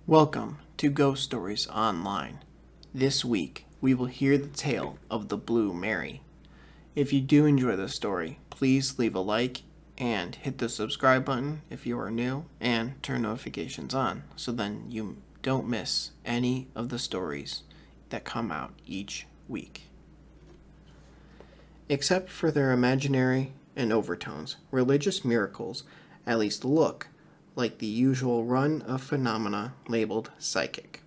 Welcome to Ghost Stories Online. This week, we will hear the tale of the Blue Mary. If you do enjoy this story, please leave a like and hit the subscribe button if you are new and turn notifications on so then you don't miss any of the stories that come out each week. Except for their imaginary and overtones, religious miracles at least look like the usual run of phenomena labeled psychic.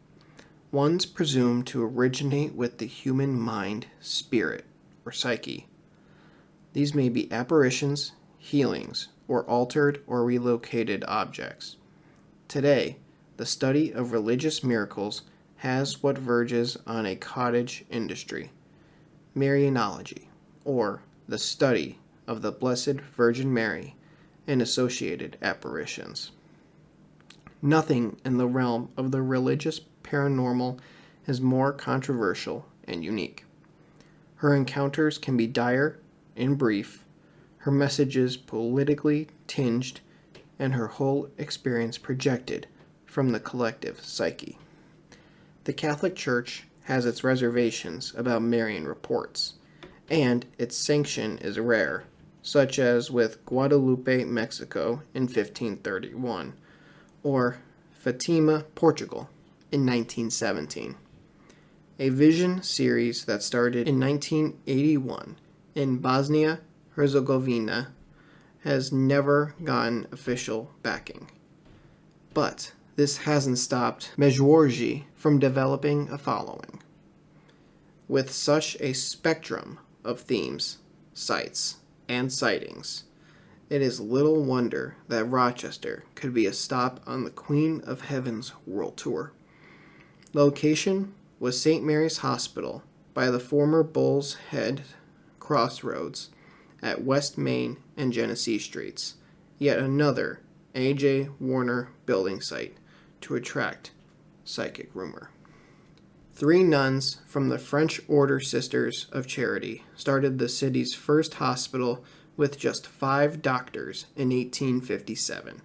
Ones presumed to originate with the human mind, spirit, or psyche. These may be apparitions, healings, or altered or relocated objects. Today, the study of religious miracles has what verges on a cottage industry, Marianology, or the study of the Blessed Virgin Mary and associated apparitions. Nothing in the realm of the religious paranormal is more controversial and unique. Her encounters can be dire and brief, her messages politically tinged, and her whole experience projected from the collective psyche. The Catholic Church has its reservations about Marian reports, and its sanction is rare, such as with Guadalupe, Mexico in 1531, or Fatima, Portugal in 1917. A vision series that started in 1981 in Bosnia-Herzegovina has never gotten official backing. But this hasn't stopped Medjugorje from developing a following. With such a spectrum of themes, sites, and sightings, it is little wonder that Rochester could be a stop on the Queen of Heaven's world tour. The location was St. Mary's Hospital by the former Bull's Head Crossroads at West Main and Genesee Streets, yet another A.J. Warner building site to attract psychic rumor. 3 nuns from the French Order Sisters of Charity started the city's first hospital with just 5 doctors in 1857.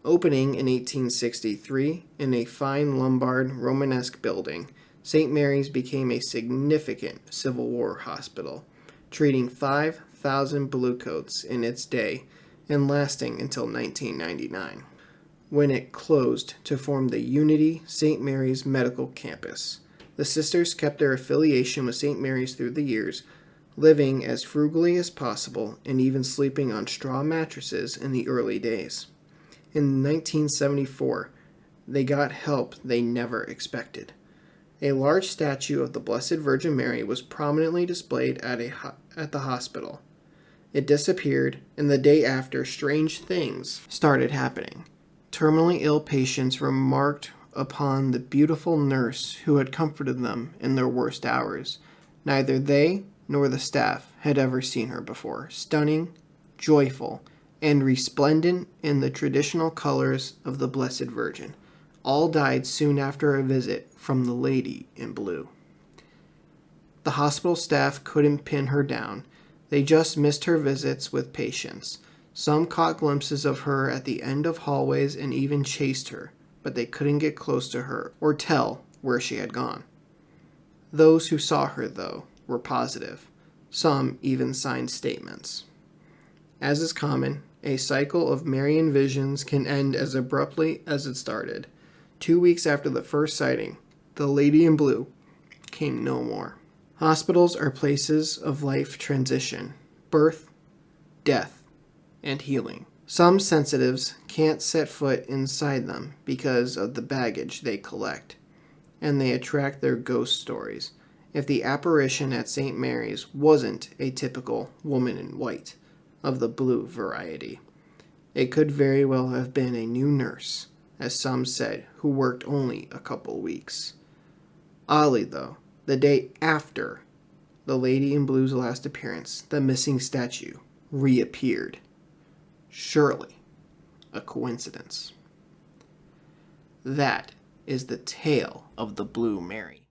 Opening in 1863 in a fine Lombard Romanesque building, St. Mary's became a significant Civil War hospital, treating 5,000 bluecoats in its day and lasting until 1999, when it closed to form the Unity St. Mary's Medical Campus. The sisters kept their affiliation with St. Mary's through the years, living as frugally as possible and even sleeping on straw mattresses in the early days. In 1974, they got help they never expected. A large statue of the Blessed Virgin Mary was prominently displayed at the hospital. It disappeared, and the day after, strange things started happening. Terminally ill patients remarked upon the beautiful nurse who had comforted them in their worst hours. Neither they nor the staff had ever seen her before. Stunning, joyful, and resplendent in the traditional colors of the Blessed Virgin. All died soon after a visit from the Lady in Blue. The hospital staff couldn't pin her down. They just missed her visits with patients. Some caught glimpses of her at the end of hallways and even chased her, but they couldn't get close to her or tell where she had gone. Those who saw her, though, were positive. Some even signed statements. As is common, a cycle of Marian visions can end as abruptly as it started. 2 weeks after the first sighting, the Lady in Blue came no more. Hospitals are places of life transition, birth, death, and healing. Some sensitives can't set foot inside them because of the baggage they collect, and they attract their ghost stories. If the apparition at St. Mary's wasn't a typical woman in white of the blue variety, it could very well have been a new nurse, as some said, who worked only a couple weeks. Oddly, though, the day after the Lady in Blue's last appearance, the missing statue reappeared. Surely a coincidence. That is the tale of the Blue Mary.